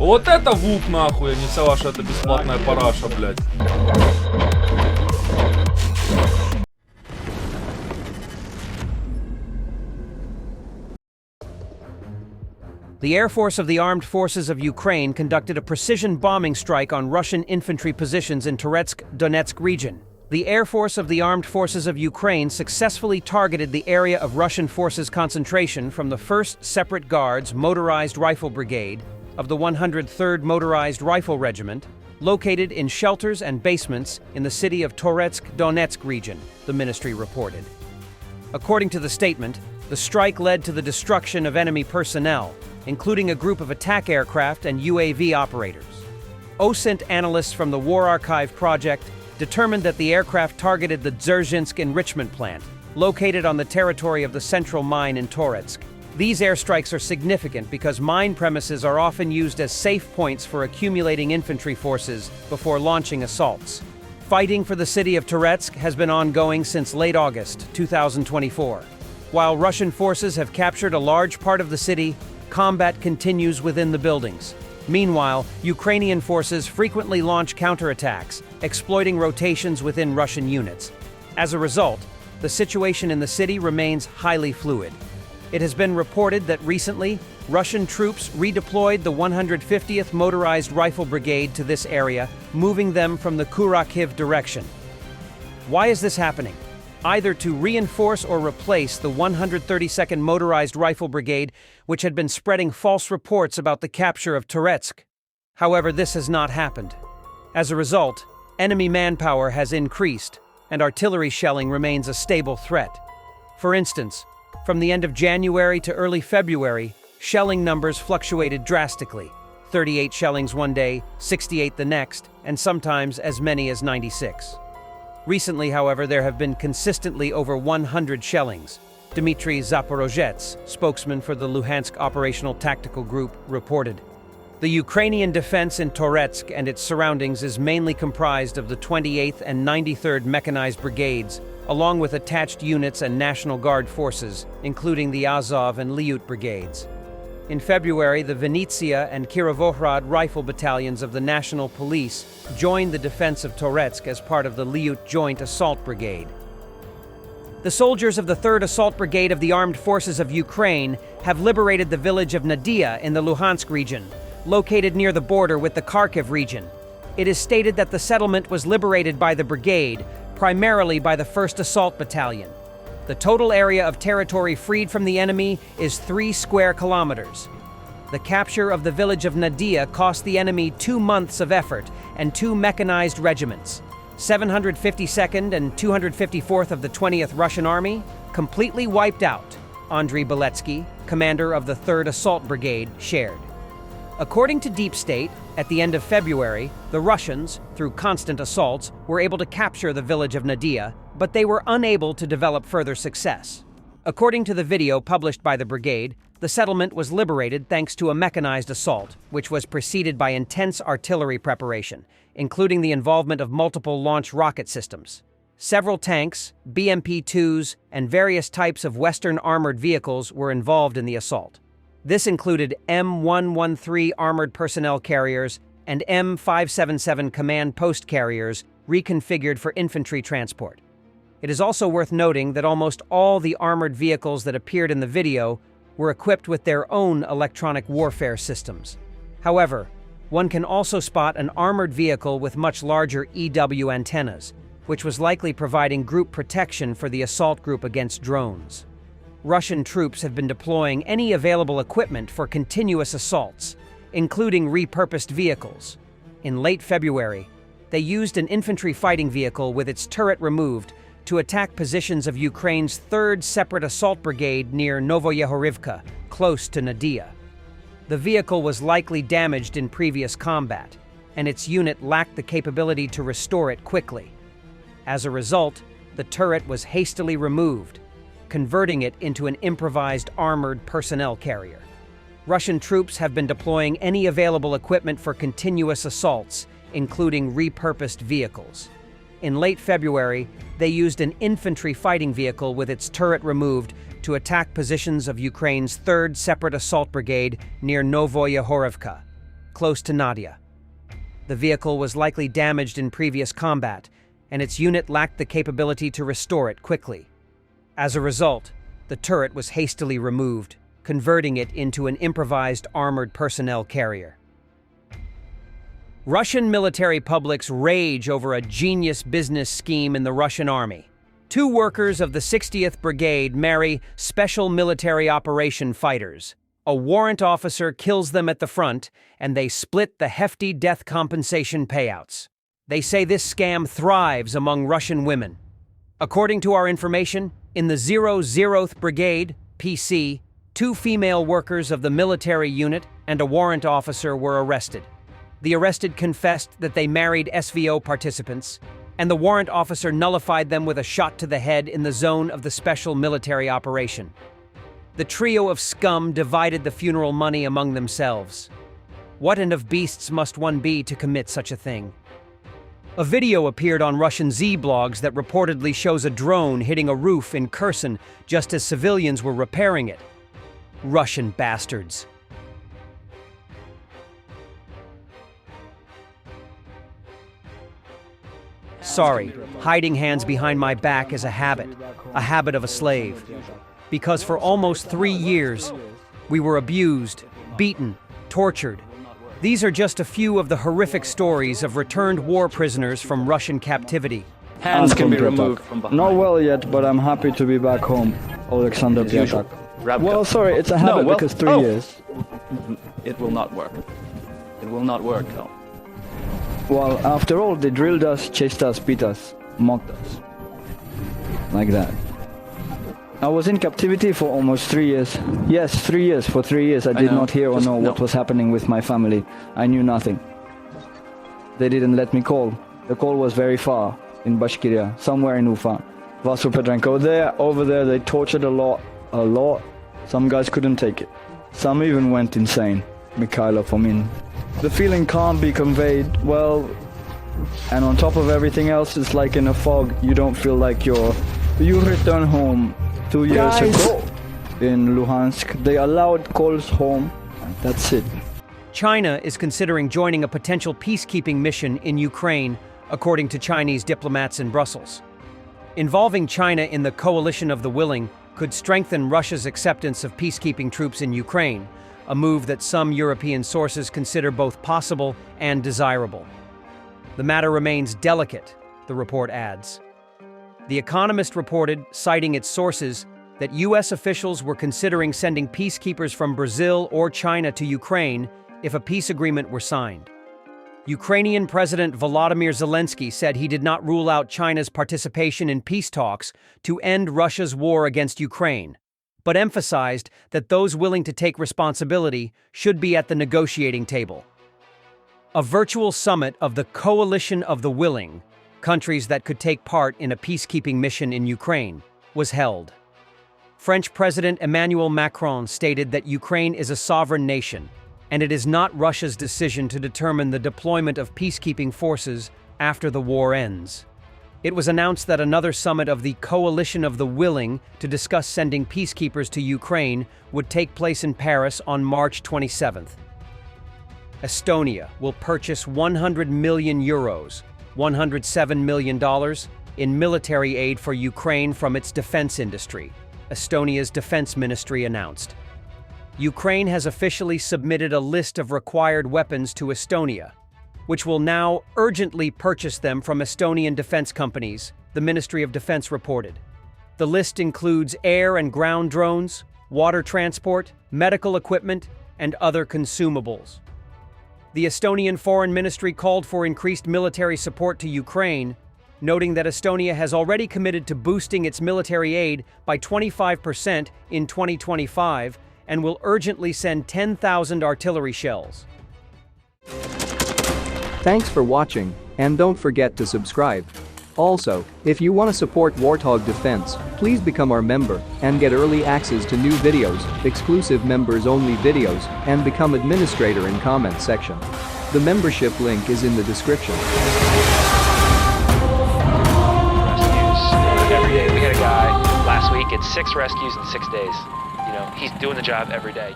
Вот это вуп нахуй, а не вся ваша эта бесплатная параша, блядь. The Air Force of the Armed Forces of Ukraine conducted a precision bombing strike on Russian infantry positions in Toretsk, Donetsk region. The Air Force of the Armed Forces of Ukraine successfully targeted the area of Russian forces concentration from the 1st Separate Guards Motorized Rifle Brigade of the 103rd Motorized Rifle Regiment, located in shelters and basements in the city of Toretsk, Donetsk region, the ministry reported. According to the statement, the strike led to the destruction of enemy personnel, including a group of attack aircraft and UAV operators. OSINT analysts from the War Archive project determined that the aircraft targeted the Dzerzhinsk enrichment plant, located on the territory of the central mine in Toretsk. These airstrikes are significant because mine premises are often used as safe points for accumulating infantry forces before launching assaults. Fighting for the city of Toretsk has been ongoing since late August 2024. While Russian forces have captured a large part of the city, combat continues within the buildings. Meanwhile, Ukrainian forces frequently launch counterattacks, exploiting rotations within Russian units. As a result, the situation in the city remains highly fluid. It has been reported that recently, Russian troops redeployed the 150th Motorized Rifle Brigade to this area, moving them from the Kurakiv direction. Why is this happening? Either to reinforce or replace the 132nd Motorized Rifle Brigade, which had been spreading false reports about the capture of Toretsk. However, this has not happened. As a result, enemy manpower has increased, and artillery shelling remains a stable threat. For instance, from the end of January to early February, shelling numbers fluctuated drastically. 38 shellings one day, 68 the next, and sometimes as many as 96. Recently, however, there have been consistently over 100 shellings. Dmitry Zaporozhets, spokesman for the Luhansk Operational Tactical Group, reported. The Ukrainian defense in Toretsk and its surroundings is mainly comprised of the 28th and 93rd Mechanized Brigades, along with attached units and National Guard forces, including the Azov and Lyut brigades. In February, the Vinnytsia and Kirovohrad rifle battalions of the National Police joined the defense of Toretsk as part of the Lyut Joint Assault Brigade. The soldiers of the 3rd Assault Brigade of the Armed Forces of Ukraine have liberated the village of Nadia in the Luhansk region, located near the border with the Kharkiv region. It is stated that the settlement was liberated by the brigade, primarily by the 1st Assault Battalion. The total area of territory freed from the enemy is 3 square kilometers. The capture of the village of Nadia cost the enemy 2 months of effort and 2 mechanized regiments. 752nd and 254th of the 20th Russian Army completely wiped out, Andriy Beletsky, commander of the 3rd Assault Brigade, shared. According to Deep State, at the end of February, the Russians, through constant assaults, were able to capture the village of Nadia, but they were unable to develop further success. According to the video published by the brigade, the settlement was liberated thanks to a mechanized assault, which was preceded by intense artillery preparation, including the involvement of multiple launch rocket systems. Several tanks, BMP-2s, and various types of Western armored vehicles were involved in the assault. This included M113 armored personnel carriers and M577 command post carriers reconfigured for infantry transport. It is also worth noting that almost all the armored vehicles that appeared in the video were equipped with their own electronic warfare systems. However, one can also spot an armored vehicle with much larger EW antennas, which was likely providing group protection for the assault group against drones. Russian troops have been deploying any available equipment for continuous assaults, including repurposed vehicles. In late February, they used an infantry fighting vehicle with its turret removed to attack positions of Ukraine's 3rd Separate Assault Brigade near Novoyehorivka, close to Nadia. The vehicle was likely damaged in previous combat, and its unit lacked the capability to restore it quickly. As a result, the turret was hastily removed, converting it into an improvised armored personnel carrier. Russian troops have been deploying any available equipment for continuous assaults, including repurposed vehicles. In late February, they used an infantry fighting vehicle with its turret removed to attack positions of Ukraine's 3rd Separate Assault Brigade near Novoyehorivka. close to Nadia. The vehicle was likely damaged in previous combat, and its unit lacked the capability to restore it quickly. As a result, the turret was hastily removed, converting it into an improvised armored personnel carrier. Russian military publics rage over a genius business scheme in the Russian army. Two workers of the 60th Brigade marry special military operation fighters. A warrant officer kills them at the front, and they split the hefty death compensation payouts. They say this scam thrives among Russian women. According to our information, in the 00th Brigade, PC, two female workers of the military unit and a warrant officer were arrested. The arrested confessed that they married SVO participants, and the warrant officer nullified them with a shot to the head in the zone of the special military operation. The trio of scum divided the funeral money among themselves. What kind of beasts must one be to commit such a thing? A video appeared on Russian Z-blogs that reportedly shows a drone hitting a roof in Kherson just as civilians were repairing it. Russian bastards. Sorry, hiding hands behind my back is a habit of a slave. Because for almost 3 years, we were abused, beaten, tortured. These are just a few of the horrific stories of returned war prisoners from Russian captivity. Hands can be removed from behind. Not well yet, but I'm happy to be back home. Alexander Piatak. Well, sorry, it's a habit because 3 years. It will not work. It will not work, no. Well, after all, they drilled us, chased us, beat us, mocked us. Like that. I was in captivity for almost 3 years. Yes, 3 years. For 3 years I did not hear or know what was happening with my family. I knew nothing. They didn't let me call. The call was very far, in Bashkiria, somewhere in Ufa. Vasu Petrenko, over there, they tortured a lot. Some guys couldn't take it. Some even went insane. Mikhailo Fomin. The feeling can't be conveyed, well, and on top of everything else, it's like in a fog. You don't feel like you return home 2 years ago in Luhansk. They allowed calls home, and that's it. China is considering joining a potential peacekeeping mission in Ukraine, according to Chinese diplomats in Brussels. Involving China in the coalition of the willing could strengthen Russia's acceptance of peacekeeping troops in Ukraine, a move that some European sources consider both possible and desirable. The matter remains delicate, the report adds. The Economist reported, citing its sources, that U.S. officials were considering sending peacekeepers from Brazil or China to Ukraine if a peace agreement were signed. Ukrainian President Volodymyr Zelensky said he did not rule out China's participation in peace talks to end Russia's war against Ukraine, but emphasized that those willing to take responsibility should be at the negotiating table. A virtual summit of the Coalition of the Willing, countries that could take part in a peacekeeping mission in Ukraine, was held. French President Emmanuel Macron stated that Ukraine is a sovereign nation, and it is not Russia's decision to determine the deployment of peacekeeping forces after the war ends. It was announced that another summit of the Coalition of the Willing to discuss sending peacekeepers to Ukraine would take place in Paris on March 27th. Estonia will purchase 100 million euros, $107 million, in military aid for Ukraine from its defense industry, Estonia's defense ministry announced. Ukraine has officially submitted a list of required weapons to Estonia, which will now urgently purchase them from Estonian defense companies, the Ministry of Defense reported. The list includes air and ground drones, water transport, medical equipment, and other consumables. The Estonian Foreign Ministry called for increased military support to Ukraine, noting that Estonia has already committed to boosting its military aid by 25% in 2025 and will urgently send 10,000 artillery shells. Thanks for watching, and don't forget to subscribe. Also, if you want to support Warthog Defense, please become our member and get early access to new videos, exclusive members-only videos, and become administrator in comment section. The membership link is in the description. Rescues every day. We had a guy last week, it's 6 rescues in 6 days. You know, he's doing the job every day.